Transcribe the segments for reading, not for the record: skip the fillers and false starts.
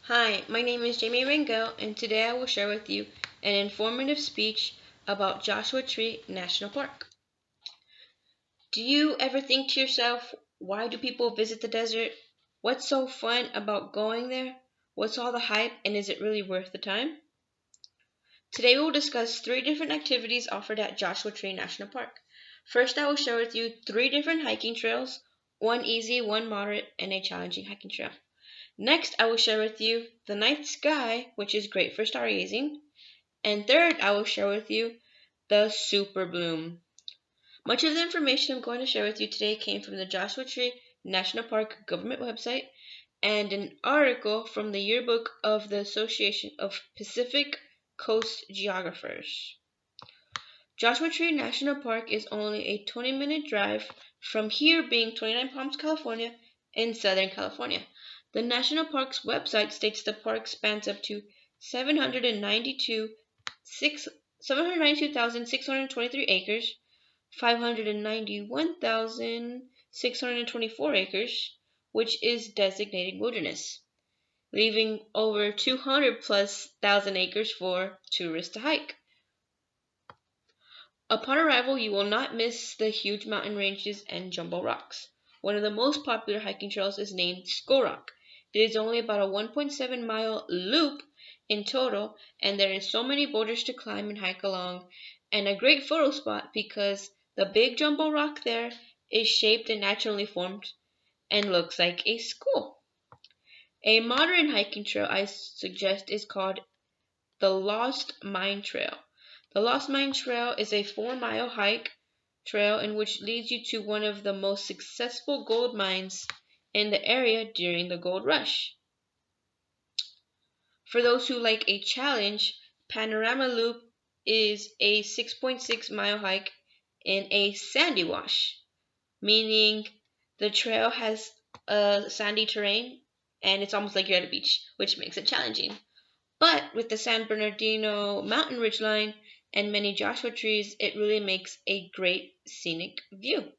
Hi, my name is Jamie Rangel, and today I will share with you an informative speech about Joshua Tree National Park. Do you ever think to yourself, why do people visit the desert? What's so fun about going there? What's all the hype, and is it really worth the time? Today we will discuss three different activities offered at Joshua Tree National Park. First, I will share with you three different hiking trails, one easy, one moderate, and a challenging hiking trail. Next, I will share with you the night sky, which is great for stargazing. And third, I will share with you the super bloom. Much of the information I'm going to share with you today came from the Joshua Tree National Park government website and an article from the yearbook of the Association of Pacific Coast Geographers. Joshua Tree National Park is only a 20-minute drive from here, being 29 Palms, California, in Southern California. The National Park's website states the park spans up to 792,623 acres, 591,624 acres, which is designated wilderness, leaving over 200 plus thousand acres for tourists to hike. Upon arrival, you will not miss the huge mountain ranges and jumbo rocks. One of the most popular hiking trails is named Skull Rock. It is only about a 1.7-mile loop in total, and there is so many boulders to climb and hike along, and a great photo spot because the big jumbo rock there is shaped and naturally formed and looks like a skull. A modern hiking trail I suggest is called the Lost Mine Trail. The Lost Mine Trail is a 4-mile hike trail in which leads you to one of the most successful gold mines in the area during the gold rush. For those who like a challenge, Panorama Loop is a 6.6-mile hike in a sandy wash, meaning the trail has a sandy terrain and it's almost like you're at a beach, which makes it challenging. But with the San Bernardino mountain ridgeline and many Joshua trees, it really makes a great scenic view.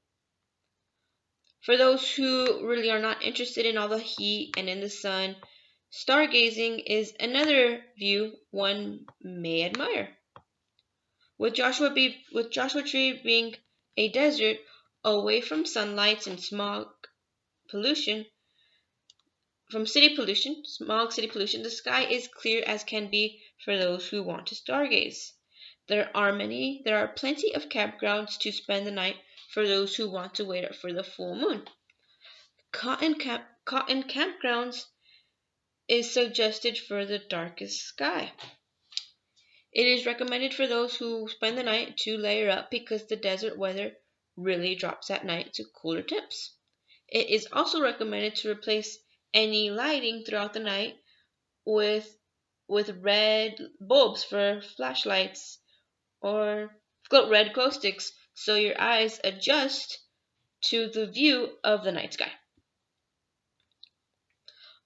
For those who really are not interested in all the heat and in the sun, stargazing is another view one may admire. With Joshua Tree being a desert away from sunlight and pollution, smog city pollution, the sky is clear as can be for those who want to stargaze. There are plenty of campgrounds to spend the night for those who want to wait up for the full moon. Cotton campgrounds is suggested for the darkest sky. It is recommended for those who spend the night to layer up because the desert weather really drops at night to cooler temps. It is also recommended to replace any lighting throughout the night with red bulbs for flashlights or red glow sticks so your eyes adjust to the view of the night sky.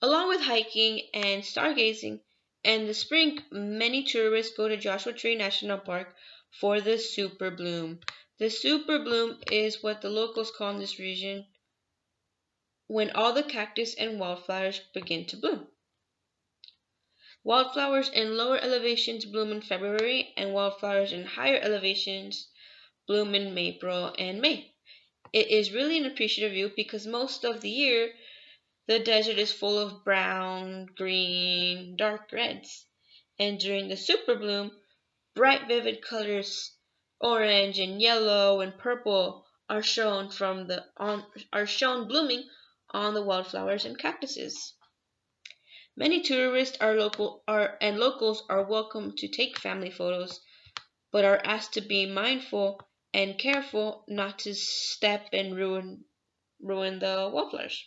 Along with hiking and stargazing, in the spring, many tourists go to Joshua Tree National Park for the super bloom. The super bloom is what the locals call in this region when all the cactus and wildflowers begin to bloom. Wildflowers in lower elevations bloom in February, and wildflowers in higher elevations bloom in April and May. It is really an appreciative view because most of the year the desert is full of brown, green, dark reds, and during the super bloom, bright vivid colors, orange and yellow and purple, are shown blooming on the wildflowers and cactuses. Many tourists and locals are welcome to take family photos, but are asked to be mindful and careful not to step and ruin the wildflowers.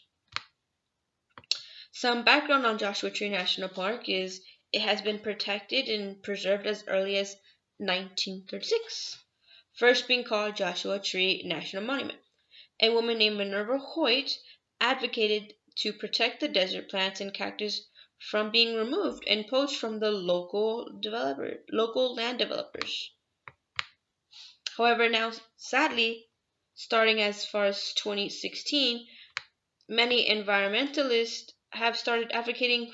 Some background on Joshua Tree National Park is it has been protected and preserved as early as 1936, first being called Joshua Tree National Monument. A woman named Minerva Hoyt advocated to protect the desert plants and cactus from being removed and poached from the local land developers. However, now sadly, starting as far as 2016, many environmentalists have started advocating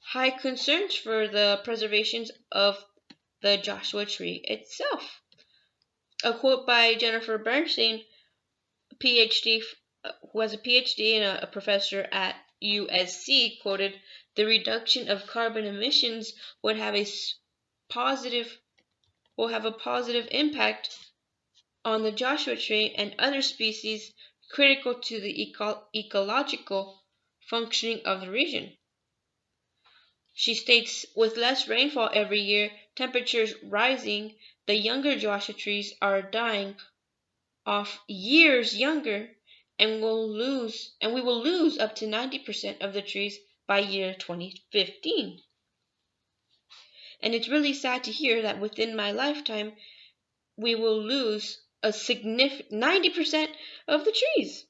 high concerns for the preservation of the Joshua Tree itself. A quote by Jennifer Bernstein, PhD, who has a PhD and a professor at USC, quoted, "The reduction of carbon emissions would have a positive impact on the Joshua tree and other species critical to the ecological functioning of the region." She states, "With less rainfall every year, temperatures rising, the younger Joshua trees are dying off years younger, and we will lose up to 90% of the trees by year 2015. And it's really sad to hear that within my lifetime we will lose a significant 90% of the trees."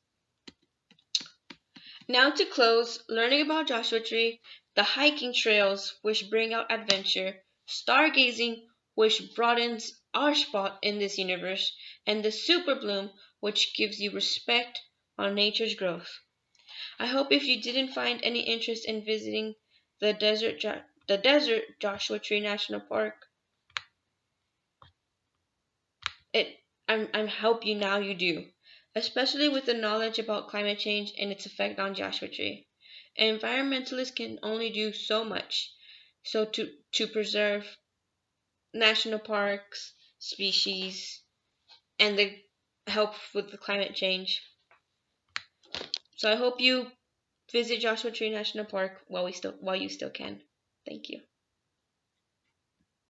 Now to close, learning about Joshua Tree, the hiking trails which bring out adventure, stargazing which broadens our spot in this universe, and the super bloom which gives you respect on nature's growth. I hope if you didn't find any interest in visiting the desert Joshua Tree National Park, I hope you now you do, especially with the knowledge about climate change and its effect on Joshua Tree. Environmentalists can only do so much, so to preserve national parks, species, and the help with the climate change. So I hope you visit Joshua Tree National Park while you still can. Thank you.